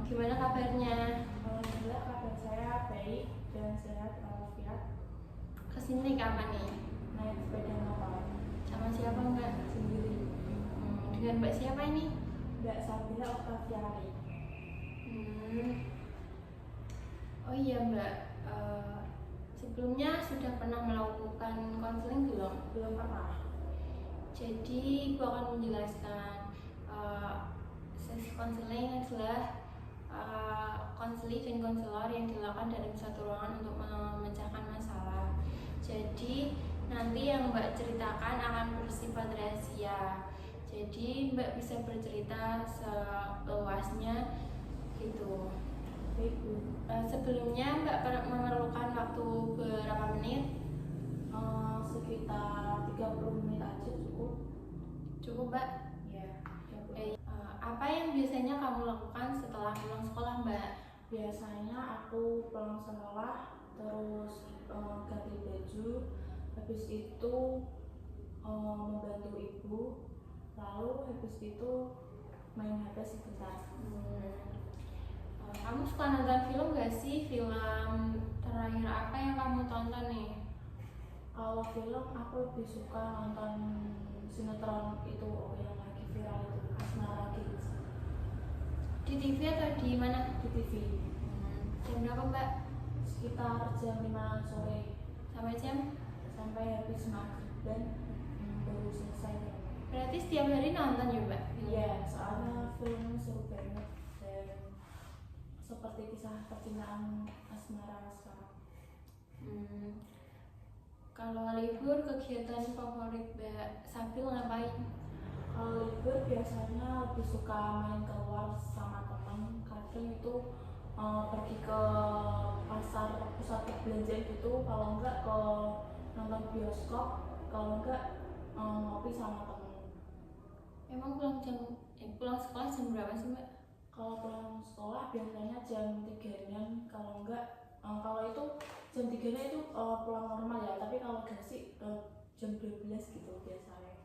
Gimana kabarnya? Alhamdulillah kabar saya baik dan sehat walafiat. Kesini kapan nih? Naik sepeda motor Sama siapa Mbak? sendiri. Dengan Mbak siapa ini? Mbak Sabila Oktaviani. Hmm. Oh iya Mbak, sebelumnya sudah pernah melakukan konseling belum? Belum pernah. Jadi Ibu akan menjelaskan sesi konseling adalah konseling dan konselor yang dilakukan dalam satu ruangan untuk memecahkan masalah. Jadi nanti yang Mbak ceritakan akan bersifat rahasia. Jadi Mbak bisa bercerita seluasnya gitu. Baik Bu. Sebelumnya Mbak memerlukan waktu berapa menit? Sekitar 30 menit aja cukup. Cukup Mbak? Ya. 30. Apa yang biasanya kamu lakukan setelah pulang sekolah Mbak? Biasanya aku pulang sekolah terus ganti baju, habis itu membantu ibu, lalu habis itu main HP sebentar. Kamu suka nonton film gak sih? Film terakhir apa yang kamu tonton nih? Kalau film aku lebih suka nonton sinetron itu yang lagi viral itu Asmara Kids Di TV atau di mana? di TV. Jam berapa Mbak? Sekitar jam 5 sore Sampai jam? sampai habis maghrib dan baru selesai. Berarti setiap hari nonton ya Mbak? Iya, soalnya filmnya seru banget dan seperti kisah percintaan asmara sekarang. Kalau libur kegiatan favorit Mbak Sabil ngapain? Kalau libur biasanya lebih suka main keluar sama teman. Kadang itu pergi ke pasar pusat perbelanjaan gitu. Kalau enggak ke nonton bioskop. Kalau enggak ngopi sama teman. Emang pulang sekolah jam berapa sih Mbak? Kalau pulang sekolah biasanya jam 3-an. Kalau enggak kalau itu jam 3-nya itu pulang normal ya. Tapi kalau enggak sih jam 12 gitu biasanya.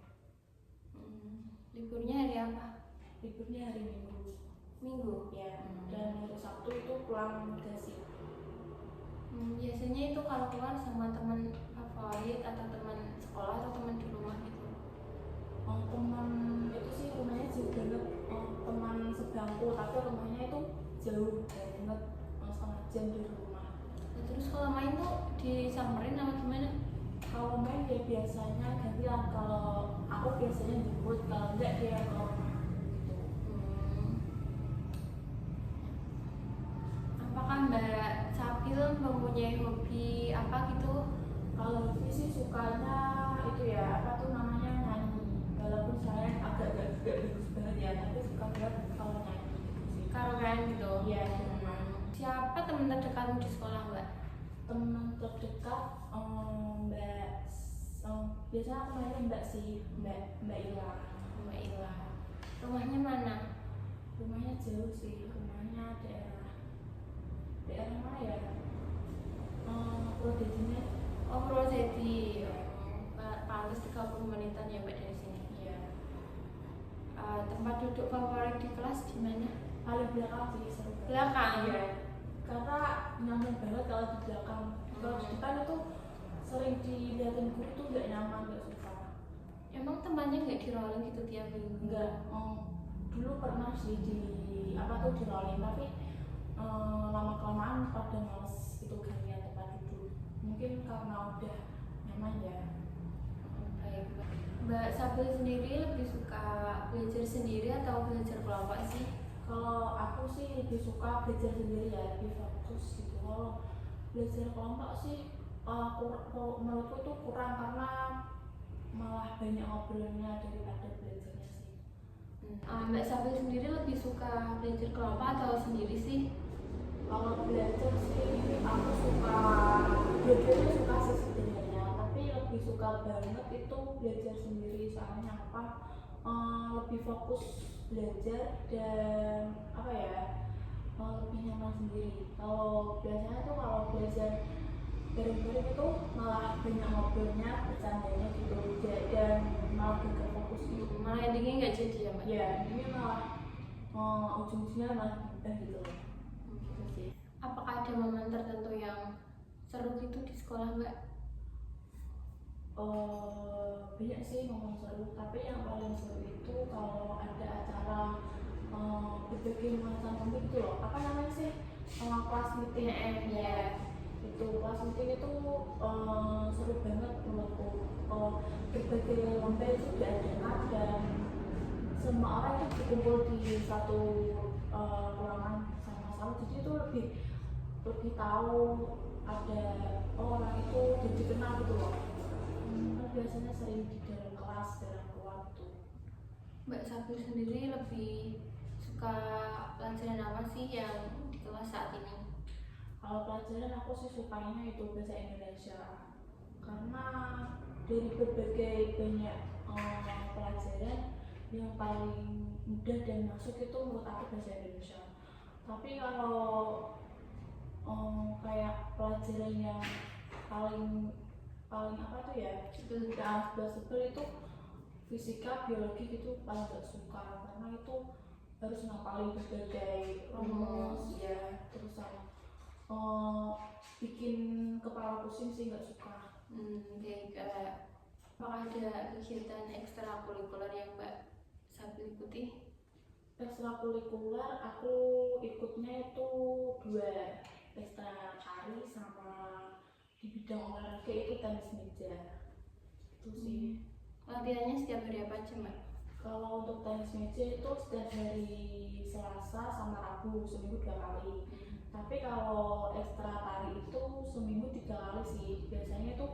Liburnya hari apa? Liburnya hari Minggu. Minggu? Ya, dan hari Sabtu itu pulang gasi. Biasanya itu kalau keluar sama teman favorit atau teman sekolah atau teman di rumah gitu? Teman itu sih rumahnya jauh banget, teman sebangku tapi rumahnya itu jauh banget, setengah jam dari rumah. Nah, terus kalau main tuh disamperin apa gimana? Kalau main dia biasanya gantian, kalau aku biasanya jemput, kalau enggak dia ke rumah gitu. Apakah Mbak Sabil mempunyai hobi apa gitu? Kalau hobi sih sukanya itu ya, apa tuh namanya, nyanyi. Walaupun saya agak gak bagus banget ya, tapi suka banget kalau nyanyi gitu sih. Karaokean gitu? Iya, di rumah. Siapa teman terdekatmu di sekolah Mbak? Teman terdekat biasanya aku mainnya Mbak Ila. Mbak Ila. Rumahnya mana? Rumahnya jauh sih, rumahnya daerah mana ya? Purwodadi. Oh, Purwodadi. Pantes 30 menitan ya Mbak dari sini. Iya. Tempat duduk favorit di kelas di mana? Paling belakang sih, seru banget. Belakang. Iya. Karena nyaman banget kalau di belakang. Kalau di depan itu sering dilihatin guru tuh nggak nyaman, nggak suka. Emang temannya nggak di rolling gitu tiap minggu? Enggak. Dulu pernah sih di rolling, tapi lama kelamaan pada males itu gantian tempat duduk. Mungkin karena udah nyaman ya. Baik. Mbak Sabil sendiri lebih suka belajar sendiri atau belajar kelompok sih? Kalau aku sih lebih suka belajar sendiri ya, lebih fokus gitu. Kalau belajar kelompok sih menurutku tuh kurang, karena malah banyak ngobrolnya daripada belajarnya sih. Mbak Sabil sendiri lebih suka belajar kelompok atau sendiri sih? Kalau belajar sih aku suka, dua-duanya suka sih sebenarnya, tapi lebih suka banget itu belajar sendiri. Soalnya apa? Lebih fokus belajar dan apa ya, lebih nyaman sendiri. Kalau biasanya tuh kalau belajar bareng-bareng itu malah banyak ngobrolnya, bercandanya gitu, dan malah gak fokus gitu. Malah endingnya nggak jadi ya Mbak? Ya, ini malah ujung-ujungnya malah berubah gitu loh. Gitu sih. Apakah ada momen tertentu yang seru gitu di sekolah mbak? Banyak sih ngomong seru, tapi yang paling seru itu kalau ada acara berbagai macam topik gitu loh. Apa namanya sih? Kelas meeting. Ya. Itu kelas meeting itu seru banget menurutku. Berbagai lomba itu diadakan dan semua orang itu berkumpul di satu ruangan sama-sama, jadi itu lebih tahu ada orang itu jadi kenal gitu loh. Kan biasanya sering di dalam kelas jarang keluar tuh. Mbak Sabil sendiri lebih suka pelajaran apa sih yang di kelas saat ini? Kalau pelajaran aku sih sukanya itu bahasa Indonesia, karena dari berbagai banyak pelajaran yang paling mudah dan masuk itu menurut aku bahasa Indonesia. Tapi kalau kayak pelajaran yang paling apa tuh ya, sebel itu fisika, biologi gitu paling gak suka, karena itu harus ngapalin berbagai rumus ya, terus sama bikin kepala pusing sih, nggak suka. Baik, apakah ada kegiatan ekstrakurikuler yang Mbak Sabil ikuti? Ekstrakurikuler aku ikutnya itu 2, pesta tari sama di bidang olahraga itu tenis meja. Itu sih. Latihannya setiap hari apa aja Mbak? Kalau untuk tenis meja itu setiap hari Selasa sama Rabu, seminggu 2 kali. Tapi kalau ekstra tari itu seminggu 3 kali sih. Biasanya itu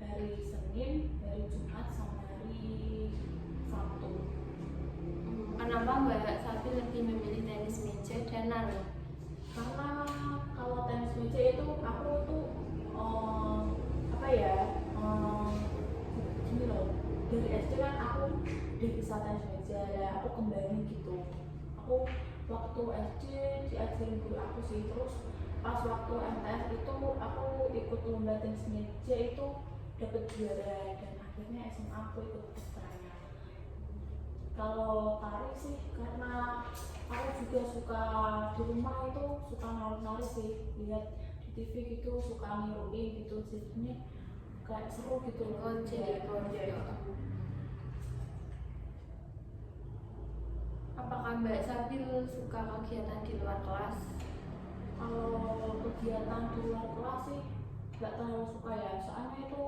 hari Senin, hari Jumat, sama hari Sabtu. Kenapa Mbak Sabil lebih memilih tenis meja dan lari? Karena kalau tenis meja itu aku tuh apa ya, gini loh, dari SD kan aku udah bisa tenis meja ya, aku kembali gitu. Aku waktu SD diajarin guru aku sih, terus pas waktu MTS itu aku ikut lomba tenis meja itu dapat juara, dan akhirnya SMA aku ikut ekstranya. Kalau tari sih karena aku juga suka di rumah itu suka nari sih, lihat di TV gitu suka niruin gitu, jadinya kayak seru gitu loh. Apakah Mbak Sabil suka kegiatan di luar kelas? Kalau kegiatan di luar kelas sih nggak terlalu suka ya, soalnya itu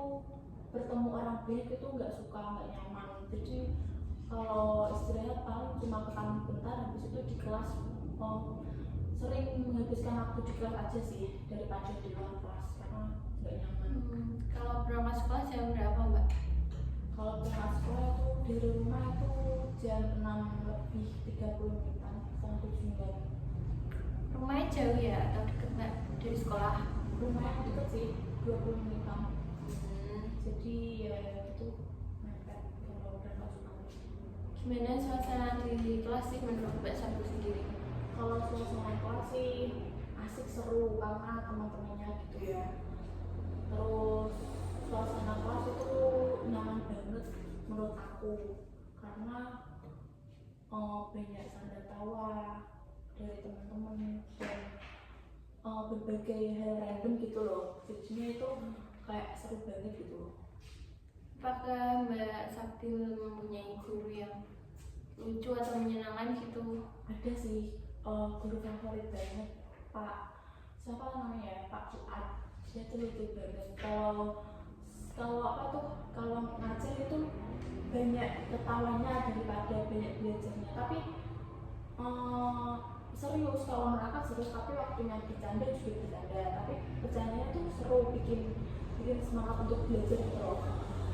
bertemu orang banyak itu nggak suka, nggak nyaman. Jadi kalau istirahat paling cuma ke taman bentar, habis itu di kelas sering menghabiskan waktu di kelas aja sih daripada di luar kelas karena nggak nyaman. Kalau berangkat sekolah jam berapa Mbak? Kalau berangkat sekolah itu dari rumah itu jam 6:30 sampai 9. Rumahnya jauh ya atau deket Mbak dari sekolah? Rumahnya deket sih, 20 menitan. Jadi ya itu mepet kalau berangkat sekolah. Gimana suasana di kelas sih menurut Mbak Sabil sendiri? Kalau suasana kelas sih asik, seru karena teman-temannya gitu ya. Terus suasana kelas itu nyaman banget menurut aku, karena banyak canda tawa dari teman-teman dan berbagai hal random gitu loh, jadinya itu kayak seru banget gitu. Apakah Mbak Sabil mempunyai guru yang lucu atau menyenangkan gitu? Ada sih, guru favorit banget, Pak siapa namanya ya, Pak Fuad. Dia tuh lucu banget. Kalau apa tuh, kalau ngajar itu banyak ketawanya daripada banyak belajarnya. Tapi serius, kalau mereka serius, tapi waktunya bercanda juga bercanda. Tapi bercandanya tuh seru, bikin semangat untuk belajar gitu loh.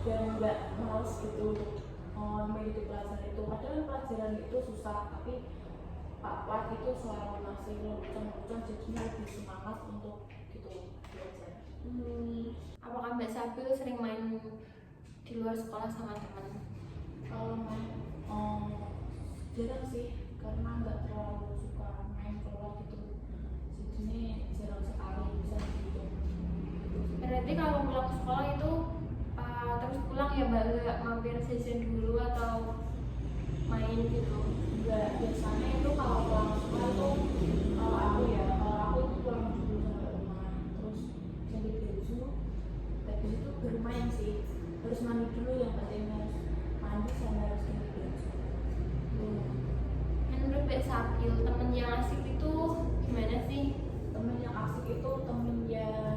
Dan nggak males gitu untuk mengikuti pelajaran itu. Padahal pelajaran itu susah, tapi Pak Fuad itu selalu ngasih lelucon-lelucon, jadinya lebih semangat untuk gitu belajar. Apakah Mbak Sabil sering main di luar sekolah sama teman? Kalau main jarang sih, karena nggak terlalu suka main keluar gitu, jadinya jarang sekali bisa gitu. Berarti kalau pulang sekolah itu terus pulang ya Mbak, nggak mampir jajan dulu atau main gitu? Nggak, biasanya itu kalau mandi dulu, yang penting harus mandi sama harus ganti baju. Menurut Mbak Sapil, temen yang asik itu gimana sih? Temen yang asik itu temen yang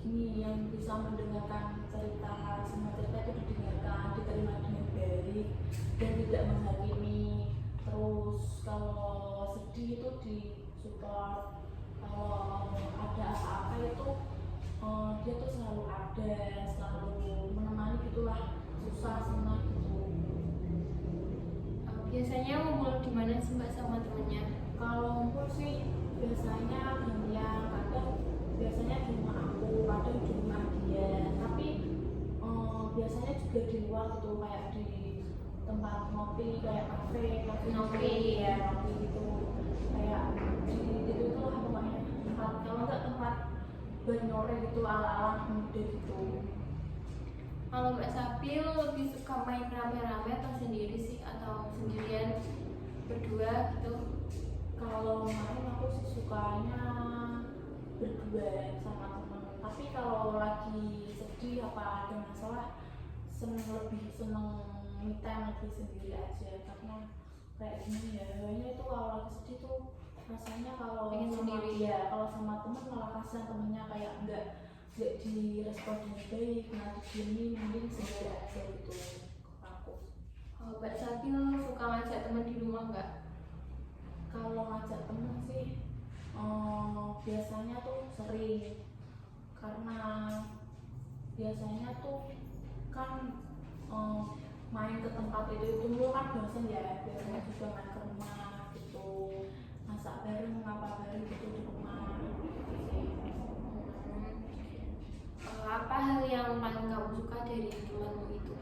gini, yang bisa mendengarkan cerita, semua cerita itu didengarkan, diterima dengan baik dan tidak menghakimi. Terus kalau sedih itu disupport, kalau ada apa-apa itu dia tuh selalu ada, selalu menemani gitulah, susah senang gitu. Biasanya ngumpul di mana sih Mbak sama temennya? Kalau ngumpul sih biasanya yang kadang biasanya di rumah aku, kadang di rumah dia, tapi biasanya juga di luar gitu, kayak di tempat ngopi, kayak kafe Ngopi. ya, ngopi gitu, kayak di gitu itulah pokoknya tempat, kalau enggak tempat banyore gitu, ala-ala muda gitu. Kalau Mbak Sapil lebih suka main rame-rame atau sendiri sih, atau sendirian berdua gitu? Kalau main aku sih sukanya berdua sama temen, tapi kalau lagi sedih apa ada masalah, lebih seneng me time, lebih sendiri aja, karena kayak gini ya, hawanya itu kalau lagi sedih tuh rasanya kalau pengen sama sendiri. dia, kalau sama temen malah kasihan temennya, kayak enggak direspon dengan baik, nah digini mending sendiri aja gitu aku. Kalau Mbak Sapil suka ngajak temen di rumah nggak? Kalau ngajak temen sih biasanya tuh sering, karena biasanya tuh kan main ke tempat itu dulu kan bosan ya, biasanya juga main ke rumah gitu, masak bareng apa bareng gitu di rumah gitu sih. Apa hal yang paling kamu suka dari temanmu itu?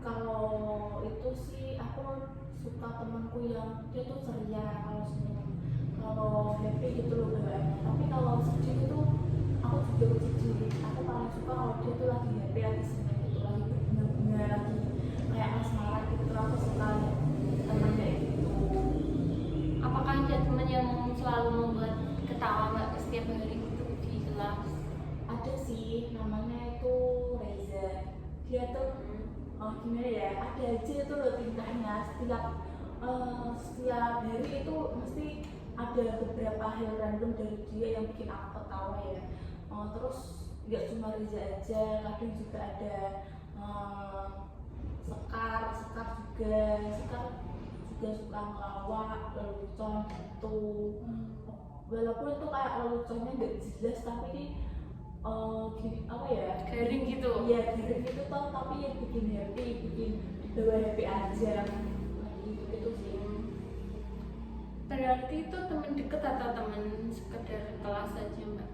Kalau itu sih aku suka temanku yang dia tuh ceria kalau senyum, kalau happy gitu loh bawaannya. Tapi kalau sedih itu aku juga sedih. Aku paling suka kalau dia tuh lagi happy, lagi seneng gitu, lagi berbunga, lagi kayak asmara gitu. Aku suka teman kayak gitu. Apakah ada teman yang selalu membuat ketawa Mbak setiap hari itu di kelas? Ada sih, namanya itu Reza. Dia tuh gimana ya, ada aja itu loh tingkahnya, setiap hari itu mesti ada beberapa hal random dari dia yang bikin aku ketawa ya. Terus nggak cuma Reza aja, kadang juga ada Sekar juga suka ngelawak, lelucon gitu. Walaupun itu kayak leluconnya nggak jelas, tapi gini, apa ya, Garing gitu? Iya garing gitu toh, tapi yang bikin happy, bikin bawa happy aja gitu sih. Berarti itu teman deket atau teman sekedar kelas aja Mbak?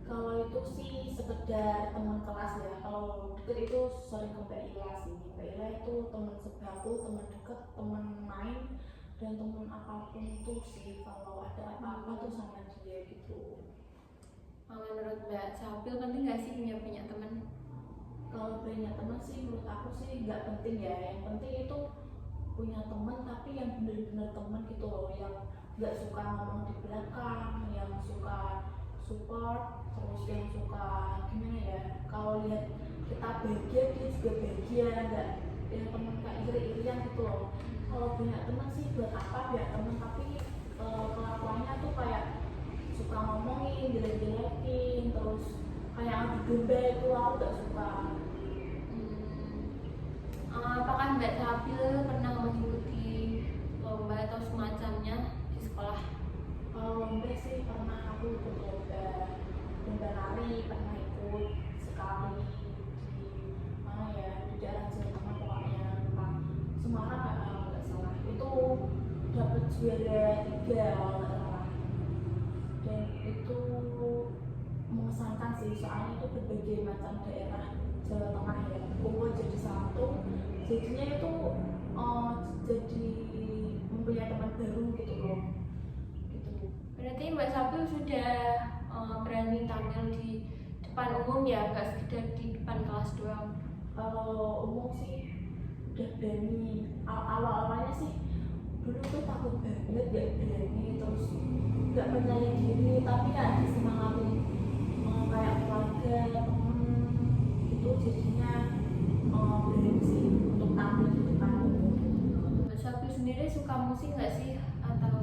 Kalau itu sih sekedar teman kelas ya, kalau deket itu sering ke Mbak Ila sih. Mbak Ila itu teman sebangku, teman deket, teman main, dan teman apapun itu sih, kalau ada apa-apa tuh sama dia gitu. Menurut Mbak Sapil penting nggak sih punya teman? Kalau punya teman sih menurut aku sih nggak penting ya, yang penting itu punya teman tapi yang benar-benar teman gitu loh, yang nggak suka ngomong di belakang, yang suka support, terus yang suka gimana ya, kalau lihat kita bahagia dia juga bahagia, nggak yang teman kayak iri-irian gitu loh. Kalau punya teman sih buat apa ya teman, tapi kelakuannya tuh kayak suka ngomongin, jelek-jelekin, terus kayak adu domba itu aku gak suka. Apakah Mbak Sapil pernah mengikuti lomba atau semacamnya di sekolah? Kalau lomba sih pernah, aku ikut lomba lari, pernah ikut sekali di mana ya, di daerah Jawa Tengah pokoknya, tempat Semarang nggak salah, itu dapat juara 3 kalau nggak salah, dan itu mengesankan sih, soalnya itu berbagai macam daerah Jawa Tengah ya kumpul jadi satu, jadinya itu jadi mempunyai teman baru gitu loh gitu. Berarti Mbak Sapil sudah berani tampil di depan umum ya, nggak sekedar di depan kelas doang? Kalau umum sih udah berani, awal-awalnya sih dulu tuh takut banget, gak berani, terus gak percaya diri, tapi ya disemangatin kayak keluarga, temen gitu jadinya berani sih untuk tampil di depan umum. Mbak Sabil sendiri suka musik nggak sih atau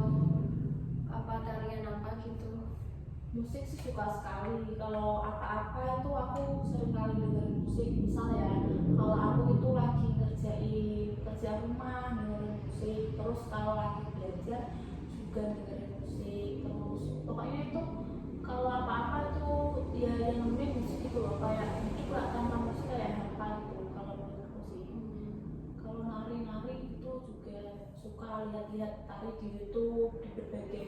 apa tarian apa gitu? Musik sih suka sekali. Kalau apa-apa itu aku sering kali dengerin musik. Misal ya, kalau aku itu lagi ngerjain kerja rumah dengerin musik. Terus kalau lagi belajar juga dengerin musik. Terus pokoknya itu kalau apa-apa itu ya yang nemenin musik gitu loh. Kayak hidup gak tanpa musik kayak hampa gitu. Kalau menurutku sih. Kalau nari-nari itu juga suka lihat-lihat tari di YouTube, di berbagai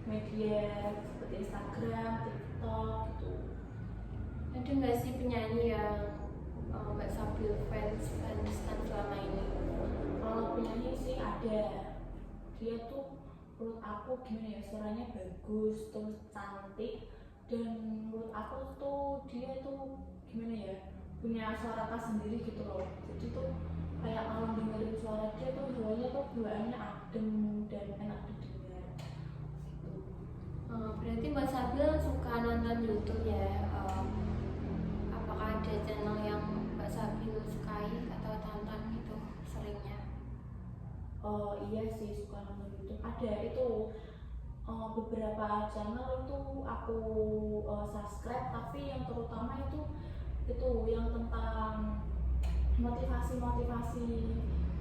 media seperti Instagram, TikTok gitu. Ada nggak sih penyanyi yang Mbak Sabil fans selama ini? Kalau penyanyi sih ada, dia tuh menurut aku gimana ya, suaranya bagus, terus cantik, dan menurut aku tuh dia tuh gimana ya, punya suara khas sendiri gitu loh. Jadi tuh kayak kalau dengerin suara dia tuh bawaannya adem dan enak didengar gitu. Berarti Mbak Sabil suka nonton YouTube ya? Apakah ada channel yang Mbak Sabil sukai atau tonton gitu seringnya? Oh iya sih, suka nonton YouTube. Ada itu beberapa channel itu aku subscribe, tapi yang terutama itu yang tentang motivasi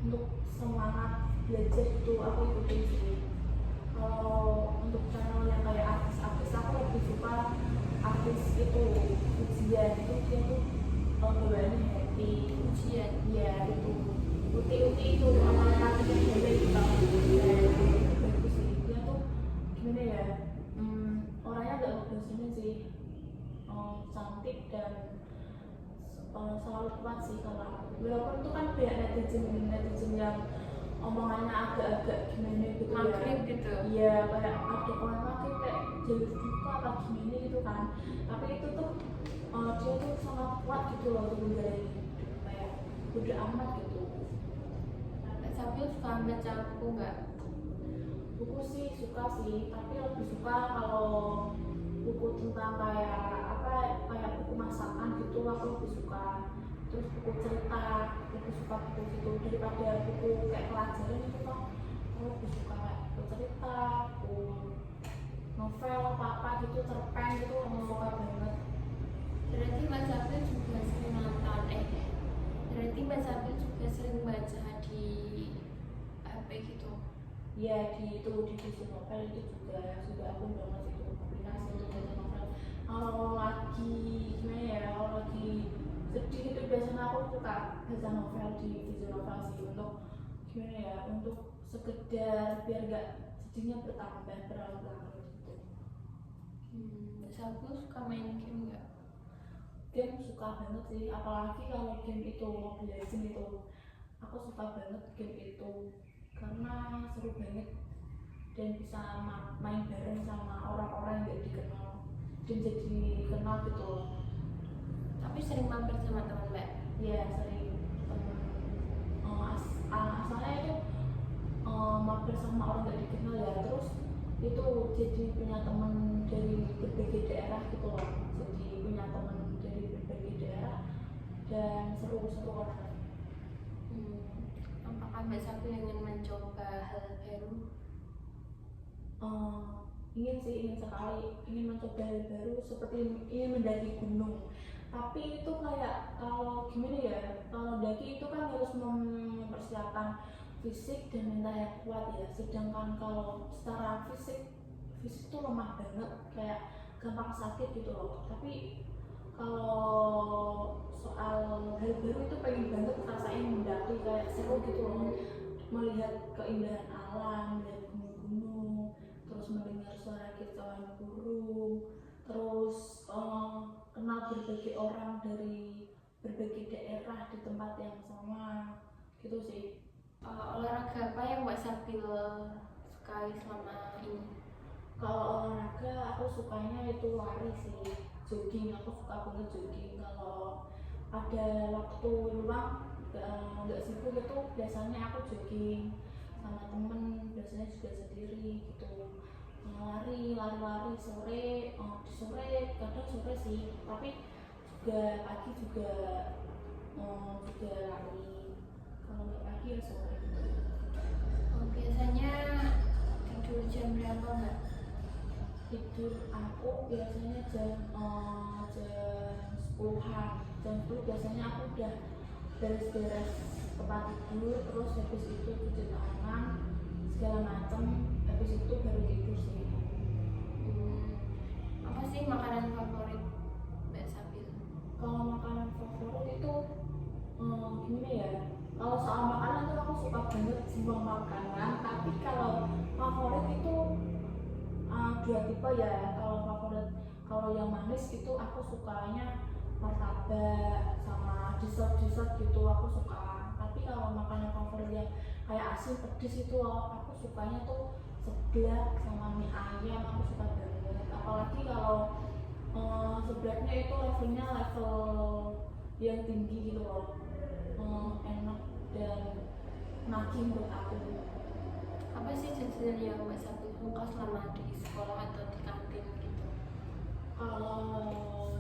untuk semangat belajar itu aku ikutin sih. Kalau untuk channel yang kayak artis-artis, aku lebih suka artis itu ujian. Itu dia tuh bawaannya happy. Ujian. Ya itu uti itu sama nanti yang kita bagus sih. Dia tuh gimana ya, orangnya gak ngebosenin sih, cantik dan selalu kuat sih. Kalau walaupun itu kan banyak netizen yang omongannya agak-agak gimana gitu Maghrib ya. gitu. Iya, kayak ada orang maghrib kayak jalur juga apa gimana gitu kan. Tapi itu tuh dia tuh sangat kuat gitu loh untuk menjalani hidup, kayak udah amat gitu. Mbak Sabil suka baca buku nggak? Buku sih suka sih, tapi lebih suka kalau buku tentang kayak buku masakan gitu aku lebih suka. Terus buku cerita, lebih suka buku gitu daripada buku kayak pelajaran itu kan. Aku lebih suka kayak buku cerita, buku novel apa gitu, cerpen gitu aku suka banget. Berarti Mbak Sabil juga sering nonton berarti Mbak Sabil juga sering baca di HP gitu? Ya di Vision Novel itu juga aku banget itu aplikasi untuk baca novel. Kalau lagi gimana ya, kalau lagi sedih itu biasanya aku suka baca novel di Vision Novel sih, untuk gimana ya, untuk sekedar biar gak sedihnya berlarut-larut gitu. Mbak Sabil suka main game nggak? Game suka banget sih, apalagi kalau game itu Mobile Legends itu aku suka banget game itu karena seru banget dan bisa main bareng sama orang-orang yang gak dikenal dan jadi kenal gitu loh. Tapi sering mampir sama teman Mbak? Ya sering temen asalnya itu mampir sama orang gak dikenal ya, terus itu jadi punya teman dari berbagai daerah gitu loh, jadi punya teman dari berbagai daerah dan seru-seru orang. Apakah Mbak Sabil ingin mencoba hal baru? Ingin sekali, ingin mencoba hal baru seperti ingin mendaki gunung. Tapi itu kayak kalau gimana ya, kalau daki itu kan harus mempersiapkan fisik dan mental yang kuat ya. Sedangkan kalau secara fisik itu lemah banget, kayak gampang sakit gitu loh. Tapi kalau soal hal baru itu pengen banget ngerasain mendaki, kayak seru gitu loh, melihat keindahan alam, melihat gunung-gunung, terus mendengar suara kicauan burung, terus kenal berbagai orang dari berbagai daerah di tempat yang sama gitu sih. Olahraga apa yang Mbak Sabil sukai selama ini? Kalau olahraga aku sukanya itu lari sih, jogging. Aku suka banget jogging. Kalau ada waktu luang nggak sibuk itu biasanya aku jogging sama temen, biasanya juga sendiri gitu. Lari sore, di sore kadang sore sih, tapi juga pagi juga juga lari. Kalau nggak pagi ya sore gitu. Oh, biasanya tidur jam berapa Mbak? Tidur aku biasanya jam 10-an. Jam 10 biasanya aku udah beres-beres tempat tidur, terus habis itu cuci tangan segala macam, habis itu baru tidur sih. Apa sih makanan favorit Mbak Sabil? Kalau makanan favorit itu gimana ya, kalau soal makanan tuh aku suka banget semua makanan, tapi kalau favorit itu dua tipe ya. Kalau favorit, kalau yang manis itu aku sukanya martabak sama dessert gitu aku suka. Tapi kalau makanan favorit yang kayak asin pedes itu aku sukanya tuh seblak sama mie ayam, aku suka banget. Apalagi kalau seblaknya itu levelnya level yang tinggi gitu loh, enak dan nagih menurut aku. Apa sih jajanan yang Mbak Sabil suka selama di sekolah atau di kantin gitu? Kalau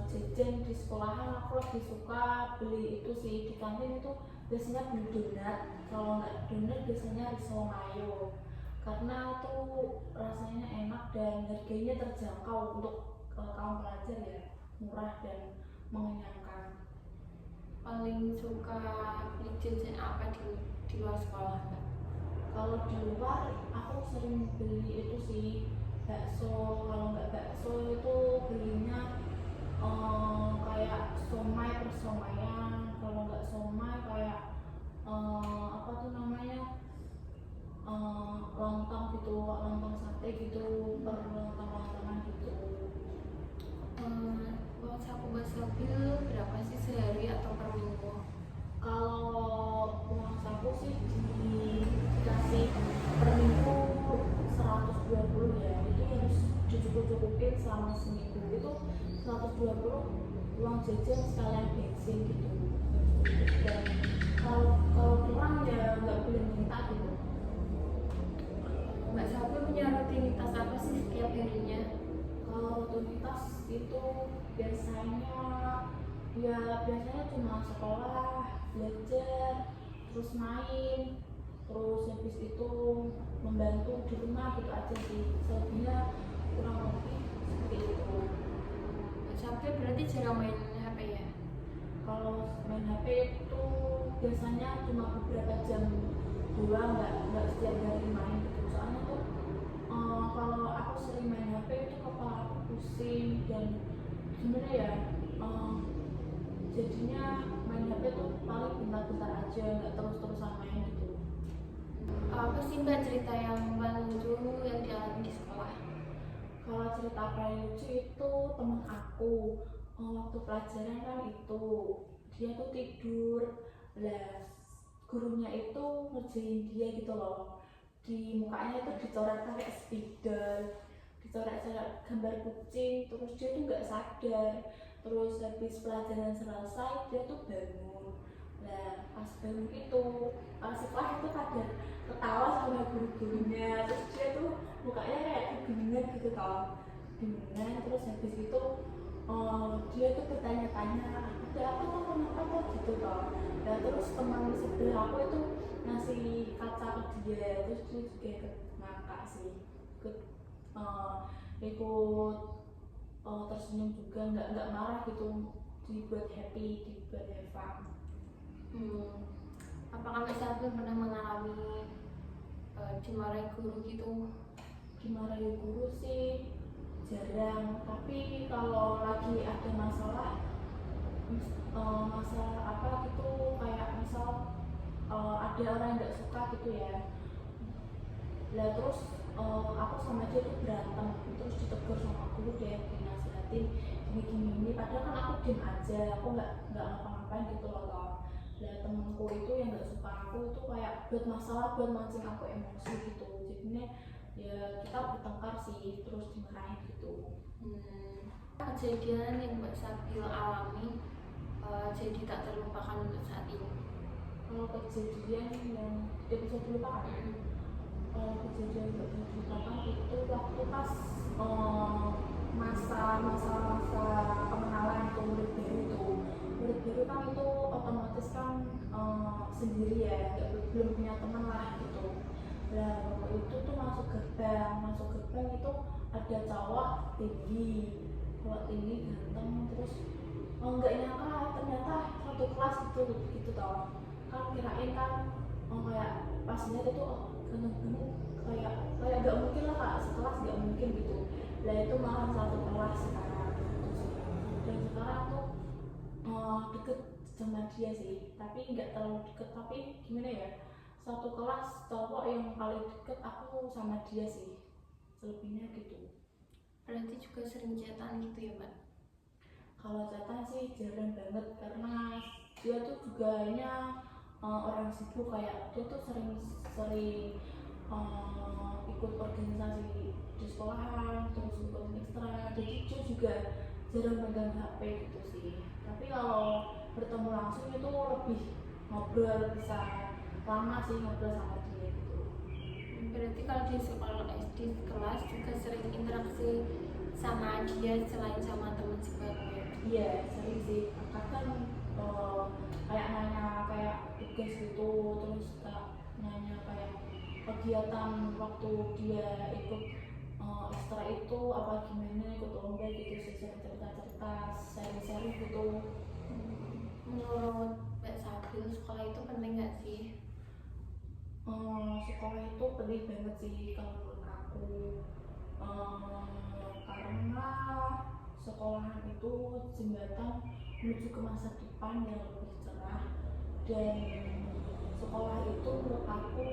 jajan di sekolahan aku lebih suka beli itu sih, di kantin itu biasanya beli donat. Kalau nggak donat biasanya risol mayo, karena tuh rasanya enak dan harganya terjangkau untuk kaum pelajar ya, murah dan mengenyangkan. Paling suka beli jajan apa di luar sekolah Mbak? Kalau di luar aku sering beli itu sih bakso. Kalau nggak bakso itu belinya kayak somai persomaian. Kalau nggak somai kayak apa tuh namanya, lontong gitu, lontong sate gitu, per lontong-lontongan gitu. Uang saku Mbak Sabil berapa sih sehari atau per minggu? Kalau uang saku sih dikasih per minggu 120 ya, itu harus dicukup-cukupin selama seminggu. Itu 120 uang jajan sekalian bensin gitu. Dan kalau kurang ya nggak boleh minta gitu. Mbak Sabil punya rutinitas apa sih setiap harinya? Kalau rutinitas itu biasanya cuma sekolah, belajar, terus main, terus habis itu membantu di rumah gitu aja sih. Selebihnya kurang lebih seperti itu. Mbak Sabil berarti jarang main HP ya? Kalau main HP itu biasanya cuma beberapa jam doang, nggak setiap hari main gitu. Soalnya tuh kalau aku sering main HP itu kepala aku pusing dan gimana ya, jadinya main HP tuh paling bentar-bentar aja, nggak terus-terusan main gitu. Apa sih Mbak cerita yang paling lucu yang dialami di sekolah? Kalau cerita paling lucu itu temen aku, waktu pelajaran kan itu dia tuh tidur, lah gurunya itu ngerjain dia gitu loh, di mukanya itu dicoret pakai spidol, dicoret-coret gambar kucing, terus dia tuh nggak sadar. Terus habis pelajaran selesai dia tuh bangun. Nah pas bangun itu setelah itu pada ketawa sama guru-gurunya, terus dia tuh mukanya kayak kebingungan gitu tau, kebingungan. Terus habis itu dia tuh bertanya-tanya ada apa tuh, kenapa tuh gitu tau. Nah terus teman sebelah aku itu ngasih kaca ke dia, terus dia juga ikut ngakak sih, ikut ikut tersenyum juga, nggak marah gitu, dibuat happy, dibuat have fun. Apakah Mbak Sabil pernah mengalami dimarahi guru gitu? Dimarahi guru sih jarang, tapi kalau lagi ada masalah apa gitu, kayak misal ada orang yang nggak suka gitu ya, lah terus aku sama dia tuh berantem, terus ditegur sama guru deh, dinasihatin gini, padahal kan aku diem aja, aku nggak ngapa-ngapain gitu loh toh. Lah temenku itu yang nggak suka aku itu kayak buat masalah, buat mancing aku emosi gitu, jadinya ya kita bertengkar sih, terus dimarahin gitu. Kejadian yang Mbak Sabil alami jadi tak terlupakan untuk saat ini? Kalau kejadian yang tidak bisa dilupakan, kalau kejadian tidak bisa dilupakan itu waktu pas masa pengenalan itu murid baru itu, murid baru kan itu otomatis kan sendiri ya, belum punya teman lah gitu. Nah waktu itu tuh masuk gerbang itu ada cowok tinggi ganteng, terus nggak nyangka ternyata satu kelas gitu tau. Kan kirain kan kayak pas lihat itu ganteng kayak nggak mungkin lah kak, sekelas nggak mungkin gitu. Nah itu malah satu kelas sekarang gitu sih. Dan sekarang tuh deket sama dia sih, tapi nggak terlalu deket, tapi gimana ya, satu kelas cowok yang paling deket aku sama dia sih, selebihnya gitu. Berarti juga sering chatan gitu ya Mbak? Kalau chatan sih jarang banget, karena dia tuh juga orang sibuk, kayak dia tuh sering ikut organisasi di sekolahan, terus ikut ekstra, jadi dia juga jarang pegang HP gitu sih. Tapi kalau bertemu langsung itu lebih ngobrol, bisa lama sih ngobrol sama dia gitu. Berarti kalau di sekolah SD kelas juga sering interaksi sama dia selain sama teman sebaru ya? Iya sering sih, kadang kayak nanya kayak tugas gitu, terus nanya kayak kegiatan waktu dia ikut ekstra itu apa gimana, ikut lomba gitu sih, cerita sharing gitu. Menurut Mbak Sabil, sekolah itu penting nggak sih? Sekolah itu penting banget sih kalau menurut aku, karena sekolahan itu jembatan menuju ke masa depan yang lebih cerah. Dan sekolah itu menurut aku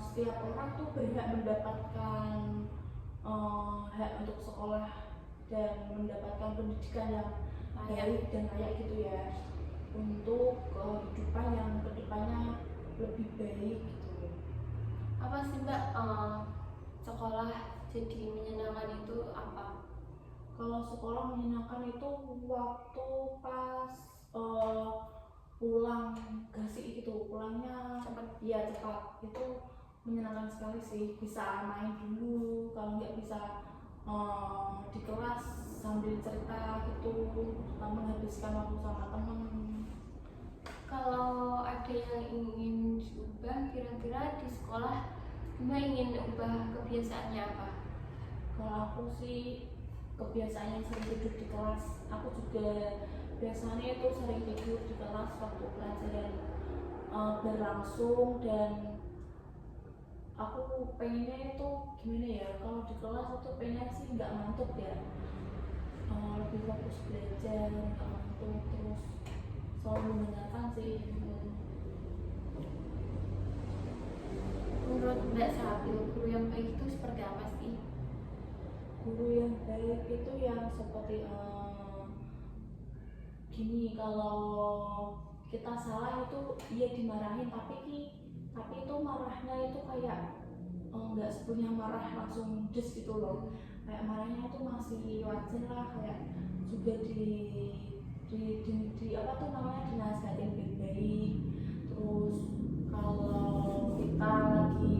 setiap orang tuh berhak mendapatkan hak untuk sekolah dan mendapatkan pendidikan yang baik dan layak gitu ya, untuk kehidupan yang kedepannya lebih baik gitu. Apa sih Mbak sekolah jadi menyenangkan itu apa? Kalau sekolah menyenangkan itu waktu pas pulang gasi gitu, pulangnya Cepat. Iya cepat, itu menyenangkan sekali sih. Bisa main dulu, kalau nggak bisa di kelas sambil cerita gitu, menghabiskan waktu sama temen. Kalau ada yang ingin diubah, kira-kira di sekolah Mbak ingin ubah kebiasaannya apa? Kalau aku sih kebiasaan yang sering tidur di kelas. Aku juga biasanya itu sering tidur di kelas waktu pelajaran berlangsung, dan aku pengennya itu gimana ya, kalau di kelas itu pengennya sih nggak ngantuk ya, lebih fokus belajar, nggak ngantuk, terus selalu mendengarkan sih. Menurut Mbak Sabil, guru yang baik itu seperti apa sih? Guru yang baik itu yang seperti gini, kalau kita salah itu iya dimarahin, tapi itu marahnya itu kayak nggak sepenuhnya marah langsung des gitu loh, kayak marahnya itu masih wajar lah, kayak juga di apa tuh namanya, dinasihatin baik-baik. Terus kalau kita lagi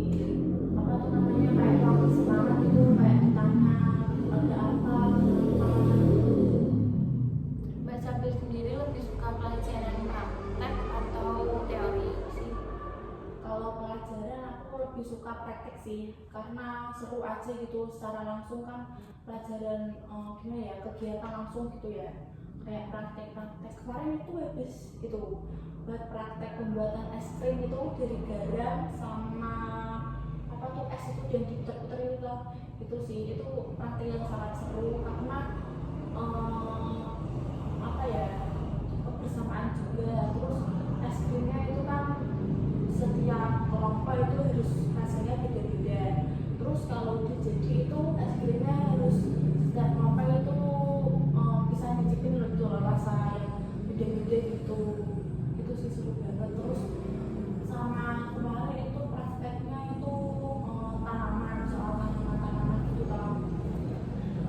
apa tuh namanya, kayak lagi semangat itu kayak ditanya ada apa, kenapa. Mbak Sabil sendiri lebih suka pelajaran praktek atau teori sih? Kalau pelajaran aku lebih suka praktek sih, karena seru aja gitu secara langsung kan, pelajaran gimana ya, kegiatan langsung gitu ya, kayak praktek. Kemarin itu habis itu buat praktek pembuatan es krim itu dari garam sama apa tuh es itu yang diputer-puter itu sih, itu praktek yang sangat seru, karena apa ya, kebersamaan juga. Terus es krimnya itu kan setiap kelompok itu harus rasanya beda-beda. Terus kalau dijadi itu es krimnya harus setiap kelompok itu bisa nyicipin gitu loh, rasa yang beda-beda gitu. Itu sih seru banget. Terus sama kemarin itu prakteknya itu tanaman, soal tanaman gitu kan,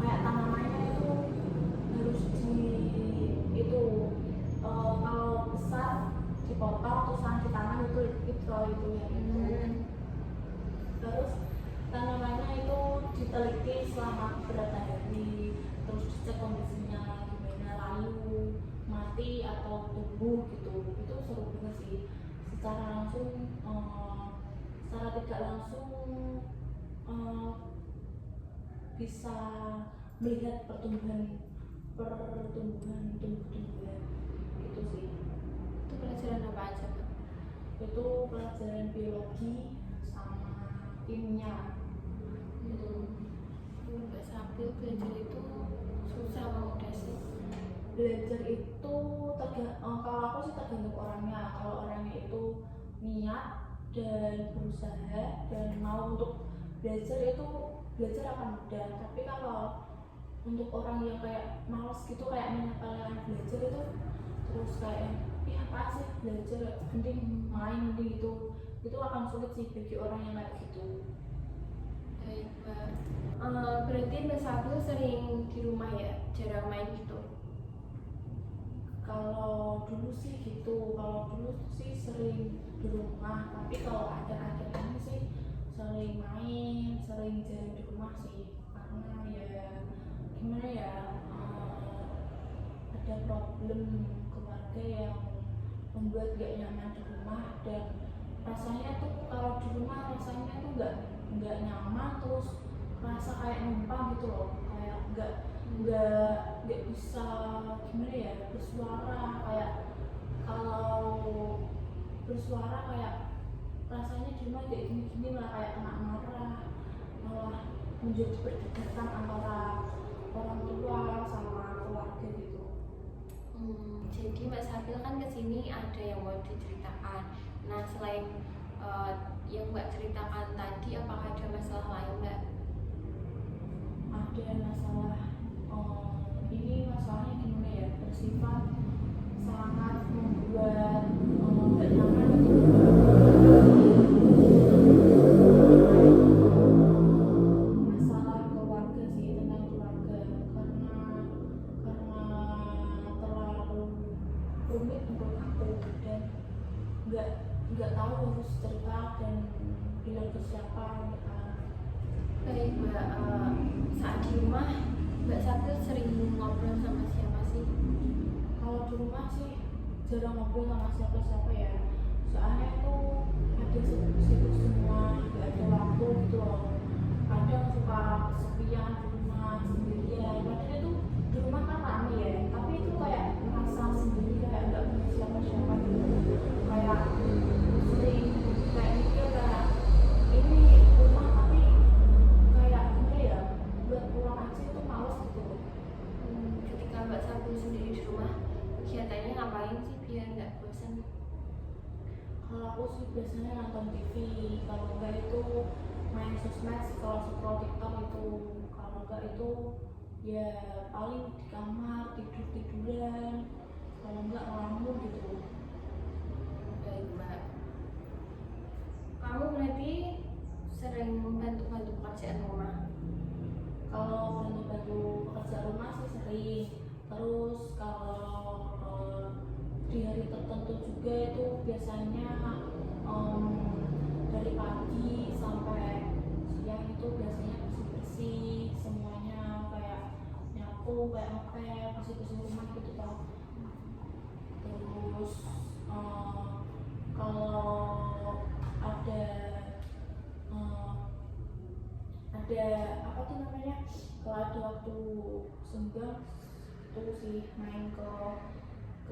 kayak tanamannya itu harus itu kalau besar dipotong terus nanti ditanam itu ya. Terus tanamannya itu diteliti selama beberapa hari, terus dicek kondisinya gimana, lalu mati atau tumbuh gitu. Itu seru banget sih. Secara langsung secara tidak langsung eh, bisa melihat pertumbuhan tumbuh-tumbuhan gitu sih. Itu pelajaran apa aja, Mbak? Itu pelajaran biologi sama kimia gitu. Mbak Sabil belajar itu susah apa mudah sih? Belajar itu kalau aku sih tergantung orangnya. Kalau orangnya itu niat dan berusaha dan mau untuk belajar, itu belajar akan mudah. Tapi kalau untuk orang yang kayak males gitu, kayak menyepelekan belajar terus kayak apa sih belajar, mending main mending itu akan sulit sih bagi orang yang kayak gitu. Baik, Mbak. Berarti Mbak Sabil sering di rumah ya, jarang main gitu? Kalau dulu sih gitu, kalau dulu sih sering di rumah, tapi kalau akhir-akhir ini sih sering main, sering jarang di rumah sih, karena ya gimana ya, ada problem keluarga yang membuat gak nyaman di rumah. Dan rasanya tuh kalau di rumah rasanya tuh nggak nyaman, terus rasa kayak numpang gitu loh, kayak nggak bisa gimana ya bersuara. Kayak kalau bersuara kayak rasanya di rumah kayak gini-gini malah kayak kena marah, malah menjadi perdebatan antara orang tua sama keluarga gitu. Jadi Mbak Sabil kan kesini ada yang mau diceritakan. Nah, selain yang Mbak ceritakan tadi, apakah ada masalah lain, Mbak? Ada masalah, ini masalahnya gimana ya, bersifat sangat membuat gak nyaman gitu. Masalah keluarga sih, tentang keluarga, karena terlalu rumit untuk aku dan nggak tahu harus cerita dan bilang ke siapa gitu. Baik, Mbak. Saat di rumah Mbak Sabil sering ngobrol sama siapa sih? Kalau di rumah sih jarang ngobrol sama siapa-siapa ya, soalnya itu ada sibuk semua, nggak ada waktu gitu loh. Kadang suka kesepian di rumah sendirian, padahal itu di rumah kan rame ya, tapi itu kayak merasa sendiri, kayak nggak punya siapa-siapa gitu. Kayak sering kayak mikir kayak ini rumah, tapi kayak gimana ya, buat pulang aja itu males gitu. Ketika Mbak Sabil sendiri di rumah, kegiatannya ngapain sih biar nggak bosan? Kalau aku sih biasanya nonton TV, kalau enggak itu main sosmed, scroll TikTok itu. Kalau enggak itu ya paling di kamar tiduran, kalau enggak ngelamun gitu. Baik, Mbak. Kamu berarti sering membantu-bantu pekerjaan rumah? Kalau bantu-bantu pekerjaan rumah sih sering. Terus kalau di hari tertentu juga itu biasanya dari pagi sampai siang itu biasanya bersih-bersih semuanya, kayak nyapu, kayak ngepel, bersih-bersih rumah gitu tau. Terus kalau ada apa tuh namanya, kalau ada waktu senggang itu sih main ke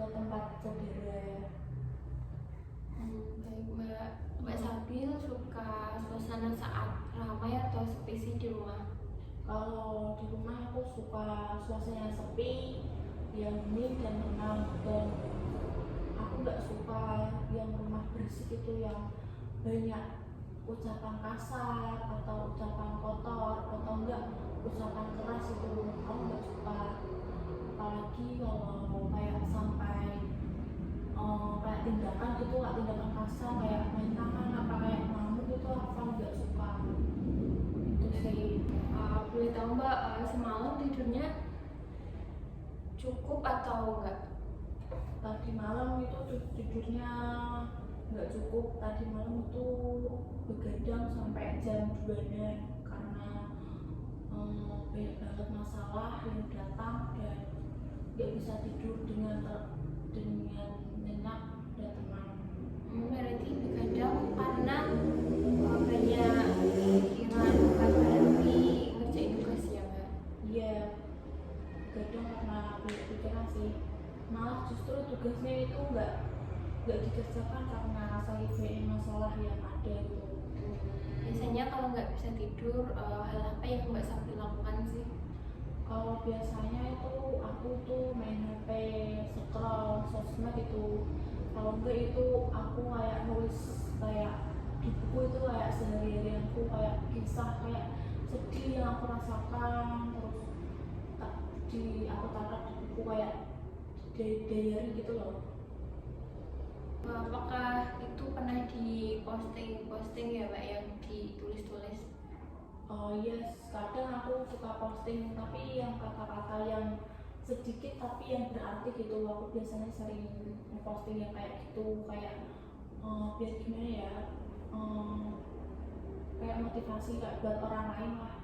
tempat saudara. Baik, Mbak. Mbak Sabil suka suasana saat ramai atau sepi sih di rumah? Kalau di rumah aku suka suasana sepi, yang hening dan tenang, dan aku nggak suka yang rumah berisik itu, yang banyak ucapan kasar atau ucapan kotor atau enggak ucapan keras itu aku nggak suka. Apalagi kalau kayak sampai kayak tindakan gitu, nggak tindakan kasar kayak main tangan apa kayak ngamuk itu aku nggak suka. Itu sih. Boleh tahu Mbak, semalam tidurnya cukup atau enggak? Tadi malam itu tidurnya nggak cukup. Tadi malam itu begadang sampai jam 2-an karena banyak banget masalah yang datang, dan nggak bisa tidur dengan nyenyak dan tenang. Berarti kadang karena banyak pikiran bukan berarti ngerjain tugas ya Mbak? Iya, kadang karena banyak pikiran sih, malah justru tugasnya itu nggak dikerjakan karena saking banyak masalah yang ada gitu. Biasanya kalau nggak bisa tidur, hal apa yang Mbak Sabri lakukan sih? Kalau biasanya itu aku tuh main HP, scroll sosmed itu. Kalau enggak itu aku kayak nulis, kayak di buku itu kayak sehari-hari aku kayak kisah kayak sedih yang aku rasakan, terus aku taruh di buku kayak diary gitu loh. Apakah itu pernah di posting ya Mbak yang ditulis-tulis? Oh yes, kadang aku suka posting tapi yang kata-kata yang sedikit tapi yang berarti gitu. Aku biasanya sering posting yang kayak gitu, kayak biar gimana ya, kayak motivasi kayak buat orang lain lah.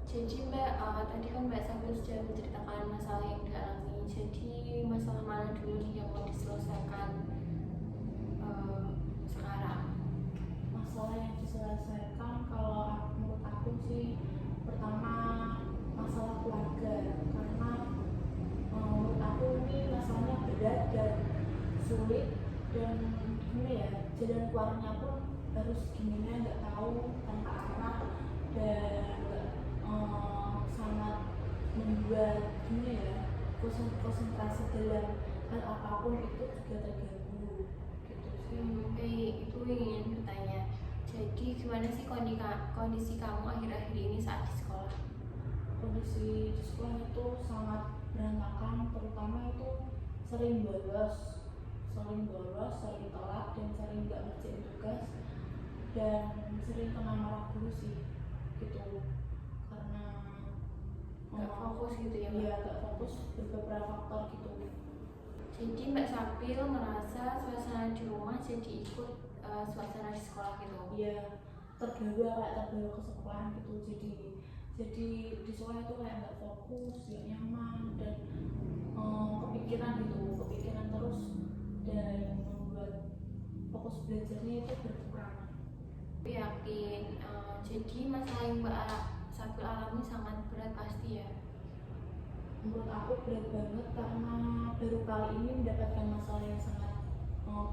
Jadi Mbak, tadi kan Mbak Sabri sudah menceritakan masalah yang dialami. Jadi masalah mana dulu nih yang mau diselesaikan sekarang? Masalah yang diselesaikan kalau menurut aku sih, pertama masalah keluarga, karena menurut aku ini masalahnya berat dan sulit, dan gimana ya, jalan keluarnya pun harus gimana nggak tahu, tanpa arah, dan sangat membuat gimana ya, konsentrasi dalam hal apapun itu juga terganggu gitu sih. Baik, itu ingin bertanya. Jadi gimana sih kondisi kamu akhir-akhir ini saat di sekolah? Kondisi di sekolah itu sangat berantakan, terutama itu sering bolos, sering telat, dan sering nggak ngerjain tugas, dan sering kena marah guru sih gitu, karena Nggak fokus gitu ya Mbak? Iya, nggak fokus, beberapa faktor gitu. Jadi Mbak Sapil merasa suasana di rumah jadi ikut suasana di sekolah gitu? Iya, terbawa ke sekolahan gitu, jadi di sekolah itu kayak nggak fokus, nggak nyaman, dan kepikiran terus, dan membuat fokus belajarnya itu berkurang. Aku yakin, jadi masalah yang Mbak Sapil alami sangat berat pasti ya? Menurut aku berat banget karena baru kali ini mendapatkan masalah yang sangat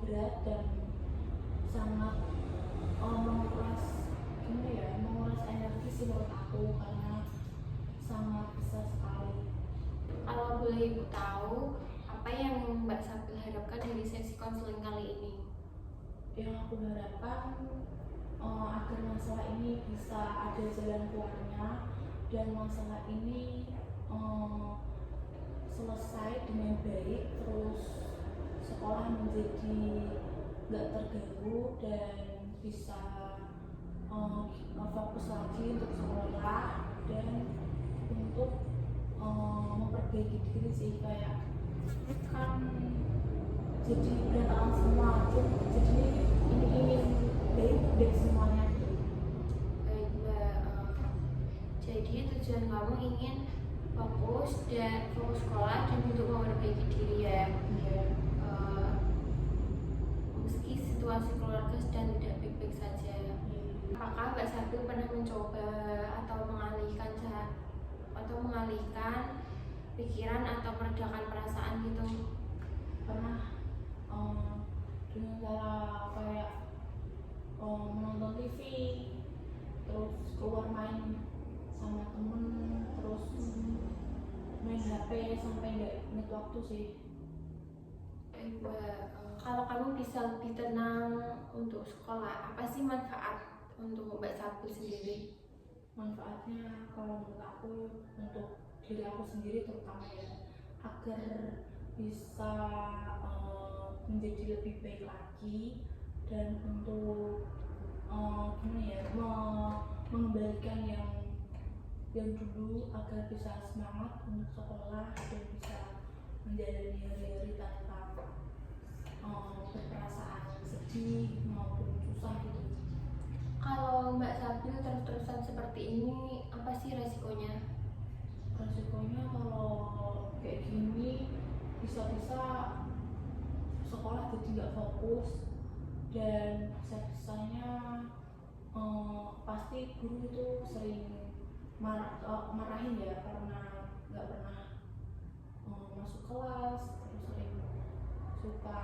berat dan sangat menguras energi sih menurut aku, karena sangat besar sekali. Kalau boleh Ibu tahu, apa yang Mbak Sapil harapkan dari sesi konseling kali ini? Yang aku harapkan agar masalah ini bisa ada jalan keluarnya, dan masalah ini selesai dengan baik, terus sekolah menjadi nggak terganggu dan bisa fokus lagi untuk sekolah dan untuk memperbaiki diri sih, kayak kan jadi berantakan semua, jadi ini ingin baik semuanya gitu. Baik Mbak, jadi tujuan kamu ingin fokus sekolah dan untuk memperbaiki diri ya? Iya. Meski situasi keluarga sedang tidak baik-baik saja, apakah Mbak Sapil pernah mencoba atau mengalihkan pikiran atau meredakan perasaan gitu? Pernah dengan cara kayak menonton TV, terus keluar main sama temen, terus main HP sampai nggak inget waktu sih. Baik Mbak, kalau kamu bisa lebih tenang untuk sekolah, apa sih manfaat untuk Mbak Sapil sendiri? Manfaatnya kalau menurut aku, untuk diri aku sendiri terutama ya, agar bisa menjadi lebih baik lagi, dan untuk gimana ya, mengembalikan yang dulu, agar bisa semangat untuk sekolah dan bisa menjalani hari-hari tanpa berperasaan sedih maupun susah gitu. Kalau Mbak Sapil terus-terusan seperti ini, apa sih resikonya? resikonya kalau kayak gini bisa-bisa sekolah jadi nggak fokus, dan bisa-bisanya pasti guru itu sering marahin ya karena nggak pernah masuk kelas, terus sering suka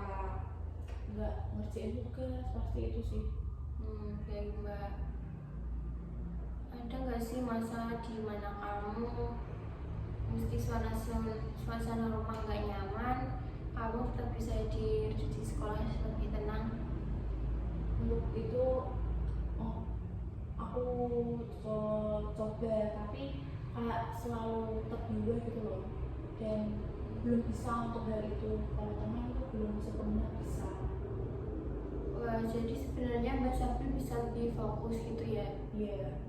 nggak ngerjain tugas, pasti itu sih. Baik Mbak. Ada nggak sih masa di mana kamu mesti suasana rumah nggak nyaman, kamu tetap bisa di sekolah lebih tenang? Untuk itu aku coba, tapi kayak selalu terbuai gitu loh, dan belum bisa untuk hal itu. Kalau teman itu belum sepenuhnya bisa. Wah, jadi sebenarnya Mbak Sabril bisa lebih fokus gitu ya? Iya.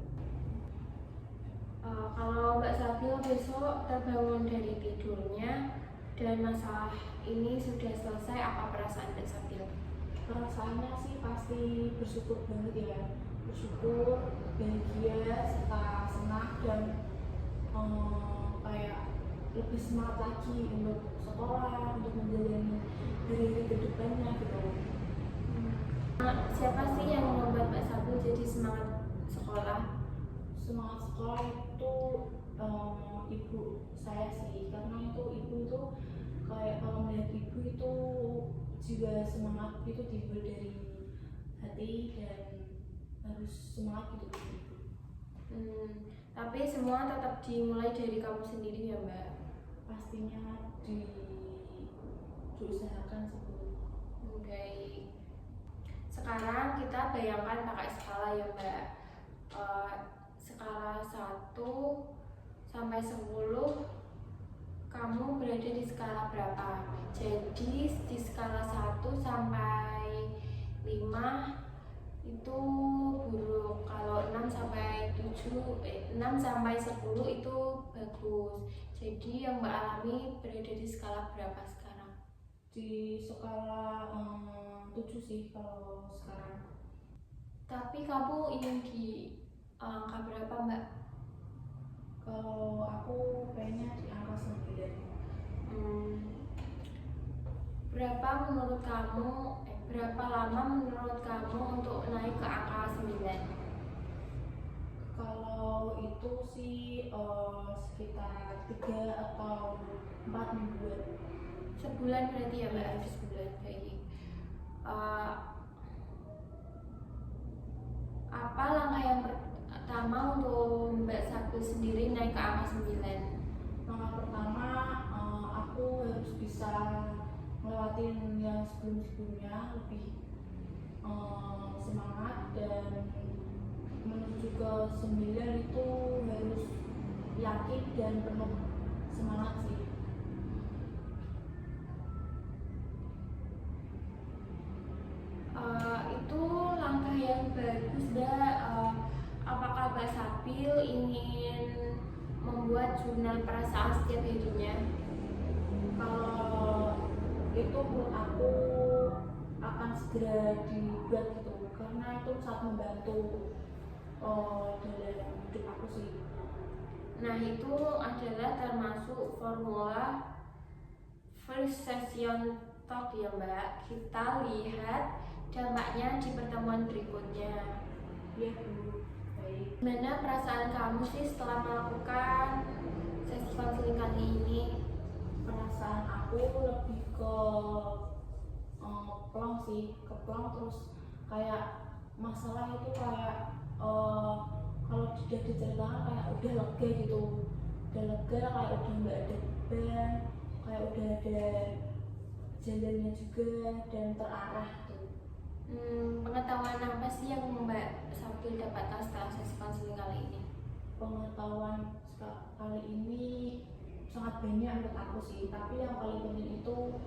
Kalau Mbak Sabril besok terbangun dari tidurnya dan masalah ini sudah selesai, apa perasaan Mbak Sabril? Perasaannya sih pasti bersyukur banget ya, bersyukur, bahagia, serta senang, dan kayak lebih semangat lagi untuk sekolah, untuk menjalani hari-hari kedepannya gitu. Siapa sih yang membuat Mbak Sabril jadi semangat sekolah? Semangat sekolah itu ibu saya sih, karena itu ibu itu kayak kalau melihat ibu itu jiwa semangat itu timbul dari hati, dan harus semangat gitu. Tapi semua tetap dimulai dari kamu sendiri ya Mbak? Pastinya diusahakan sebelum. Baik. Sekarang kita bayangkan pakai skala ya Mbak. Skala 1 sampai 10, kamu berada di skala berapa? Jadi di skala 1 sampai 5 itu buruk. Kalau 6 sampai 10 itu bagus. Jadi yang Mbak alami berada di skala berapa sekarang? Di skala 7 sih kalau sekarang. Tapi kamu ingin di angka berapa Mbak? Kalau aku pengennya di angka 9. Berapa lama menurut kamu untuk naik ke angka 9? Kalau itu sih sekitar 3 atau 4 mingguan. Sebulan berarti ya Mbak? Sebulan, baik. Apa langkah yang pertama untuk Mbak Sabril sendiri naik ke angka 9? Langkah pertama, aku harus bisa ngelewatin yang sebelum-sebelumnya, lebih semangat, dan menuju ke 9 itu harus yakin dan penuh semangat sih. Itu langkah yang bagus Mbak. Apakah Mbak Sabril ingin membuat jurnal perasaan setiap harinya? Kalau itu menurut aku akan segera dibuat gitu, karena itu sangat membantu dalam hidup aku sih. Nah, itu adalah termasuk formula first session talk ya Mbak. Kita lihat dampaknya di pertemuan berikutnya. Iya Bu. Baik. Gimana perasaan kamu sih setelah melakukan sesi konseling kali ini? Perasaan aku lebih ke plong sih, ke plong, terus kayak masalah itu kayak kalau sudah diceritakan kayak udah lega gitu, udah lega, kayak udah nggak ada beban, kayak udah ada jalannya juga dan terarah gitu. Pengetahuan apa sih yang Mbak Sabril dapatkan setelah sesi konseling kali ini? Pengetahuan kali ini sangat banyak menurut aku sih, tapi yang paling penting itu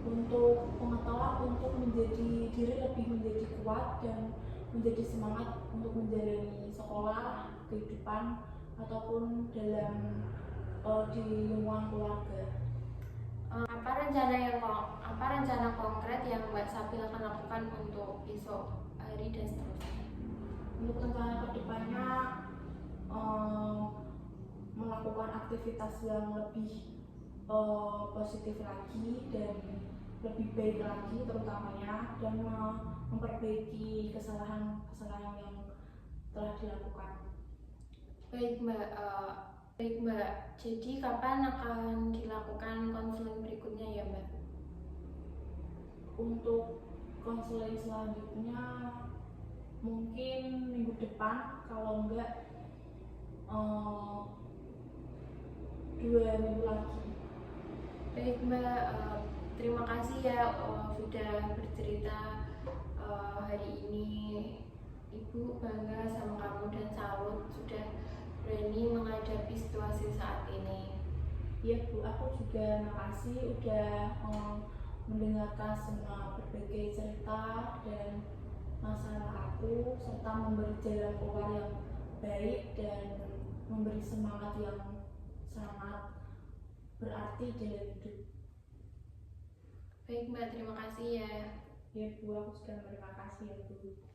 untuk pengetahuan untuk menjadi diri lebih menjadi kuat dan menjadi semangat untuk menjalani sekolah, kehidupan, ataupun dalam di lingkungan keluarga. Apa rencana konkret yang Mbak Sabril akan lakukan untuk besok hari dan seterusnya? Untuk rencana kedepannya melakukan aktivitas yang lebih positif lagi dan lebih baik lagi terutamanya, dan memperbaiki kesalahan-kesalahan yang telah dilakukan. Baik Mbak, jadi kapan akan dilakukan konseling berikutnya ya Mbak? Untuk konseling selanjutnya mungkin minggu depan, kalau enggak 2 minggu lagi. Baik Mbak, terima kasih ya sudah bercerita hari ini. Ibu bangga sama kamu dan salut sudah berani menghadapi situasi saat ini. Iya Bu, aku juga makasih udah mendengarkan semua berbagai cerita dan masalah aku, serta memberi jalan keluar yang baik dan memberi semangat yang sangat berarti dalam hidup. Baik Mbak, terima kasih ya. Ya Bu, aku juga terima kasih ya Bu.